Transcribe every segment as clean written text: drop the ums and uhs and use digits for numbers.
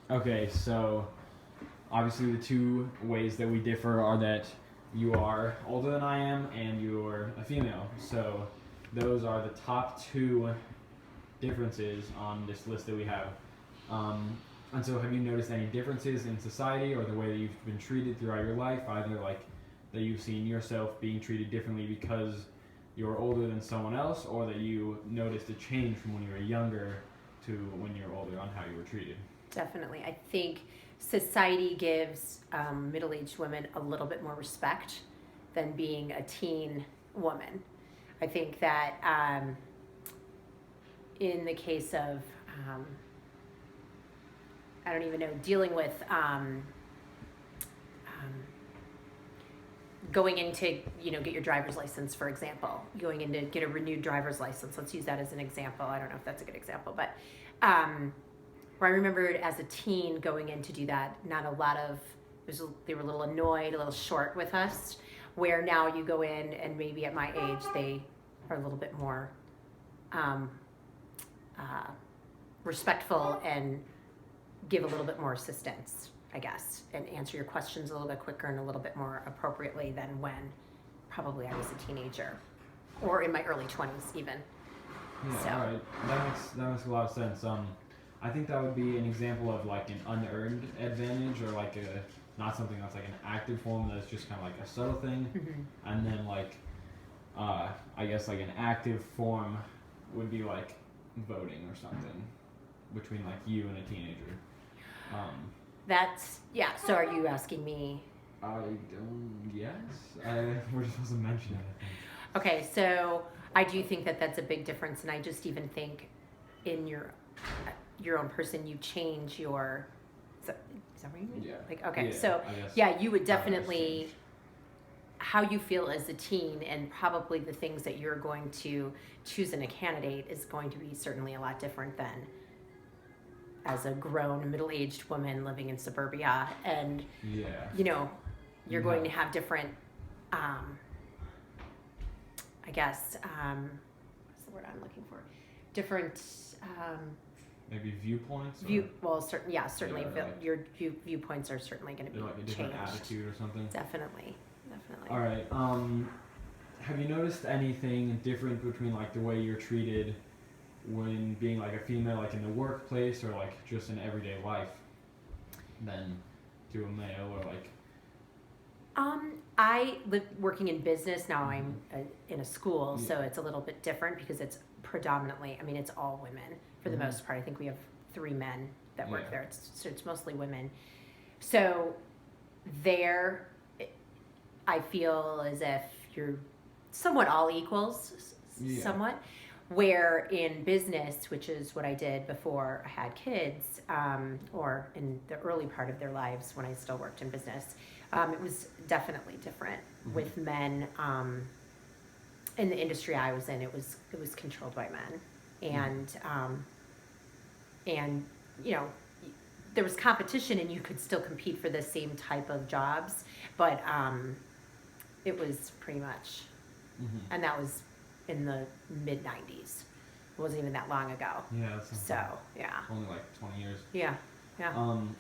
Okay, so obviously the two ways that we differ are that you are older than I am and you're a female. So those are the top two differences on this list that we have. And so have you noticed any differences in society or the way that you've been treated throughout your life, either like that you've seen yourself being treated differently because you're older than someone else, or that you noticed a change from when you were younger to when you're older on how you were treated? Definitely. I think society gives middle-aged women a little bit more respect than being a teen woman. I think that in the case of, I don't even know, dealing with going in to, get your driver's license, for example, going in to get a renewed driver's license. Let's use that as an example. I don't know if that's a good example, but where I remembered as a teen going in to do that, not a lot of, they were a little annoyed, a little short with us, where now you go in and maybe at my age, they are a little bit more respectful and give a little bit more assistance, I guess, and answer your questions a little bit quicker and a little bit more appropriately than when probably I was a teenager or in my early 20s even. Yeah, So. all right. That makes a lot of sense. I think that would be an example of like an unearned advantage, or like a not something that's like an active form that's just kind of like a subtle thing, Mm-hmm. and then like I guess like an active form would be like voting or something between like you and a teenager. That's, yeah, so are you asking me? I don't. Yes, we're supposed to mention it. I think. Okay, so I do think that that's a big difference, and I just even think in your own person, you change your. Is that what you mean? Yeah. Like, okay, Yeah, so I guess yeah, you would how that's definitely changed. how you feel as a teen, and probably the things that you're going to choose in a candidate is going to be certainly a lot different than as a grown middle-aged woman living in suburbia, and Yeah. You're going to have different I guess what's the word I'm looking for, different Maybe viewpoints. certainly Yeah, like, your viewpoints are certainly going to be like a different changed. attitude or something. Definitely. All right. Have you noticed anything different between like the way you're treated when being like a female, like in the workplace or like just in everyday life, than to a male, or like? I live working in business now. I'm in a school, so it's a little bit different because it's predominantly, it's all women for the most part. I think we have 3 men that work there. It's mostly women. So there, I feel as if you're somewhat all equals, somewhat. Where in business, which is what I did before I had kids, or in the early part of their lives when I still worked in business, it was definitely different with men. In the industry I was in, it was controlled by men, and there was competition, and you could still compete for the same type of jobs, but it was pretty much, and that was in the mid 90s. It wasn't even that long ago. Yeah, that's so yeah. Only like 20 years. Yeah. And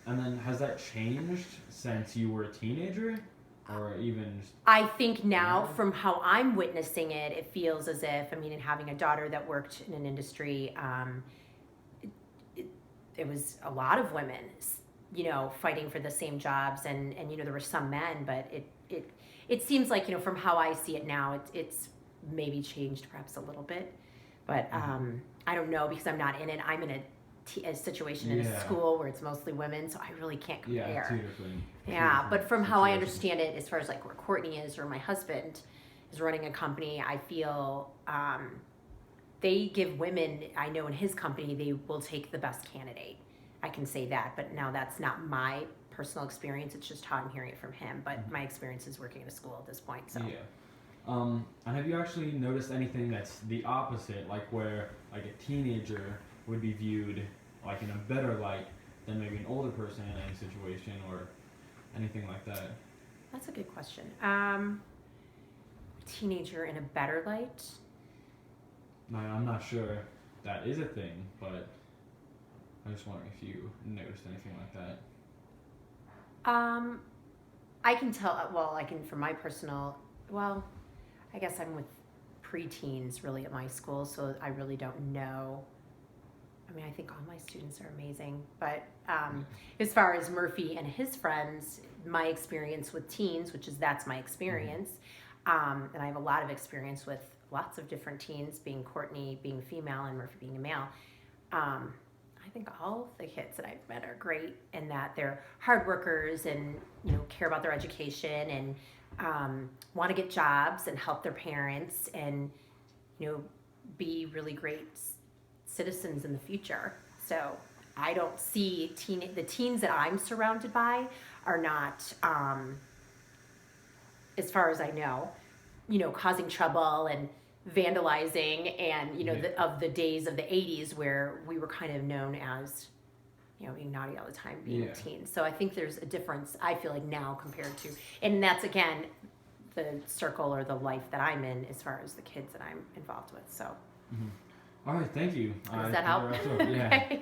then has that changed since you were a teenager, or even? I think now, from how I'm witnessing it, it feels as if, and having a daughter that worked in an industry, it was a lot of women, fighting for the same jobs, and there were some men, but it seems like, from how I see it now, it's maybe changed perhaps a little bit, but I don't know, because I'm not in it. I'm in a situation in a school where it's mostly women, so I really can't compare. Yeah, two different but from how I understand it, as far as like where Courtney is, or my husband is running a company, I feel they give women, I know in his company, they will take the best candidate. I can say that, but now that's not my personal experience. It's just how I'm hearing it from him, but my experience is working in a school at this point. So. Yeah. And have you actually noticed anything that's the opposite, like where like a teenager would be viewed like in a better light than maybe an older person in any situation, or anything like that? That's a good question. Teenager in a better light? I'm not sure that is a thing, but I'm just wondering if you noticed anything like that. I can tell, well, I can, from my personal, well, I guess I'm with preteens really at my school, so I really don't know. I mean, I think all my students are amazing, but as far as Murphy and his friends, my experience with teens, that's my experience, and I have a lot of experience with lots of different teens, being Courtney being female and Murphy being a male. I think all the kids that I've met are great, and that they're hard workers and care about their education and want to get jobs and help their parents and be really great citizens in the future. So I don't see the teens that I'm surrounded by are not, as far as I know, causing trouble and vandalizing and of the days of the 80s where we were kind of known as being naughty all the time, being teens. So I think there's a difference, I feel like, now compared to, and that's again the circle or the life that I'm in as far as the kids that I'm involved with. So All right, thank you. does that help? Yeah. Okay.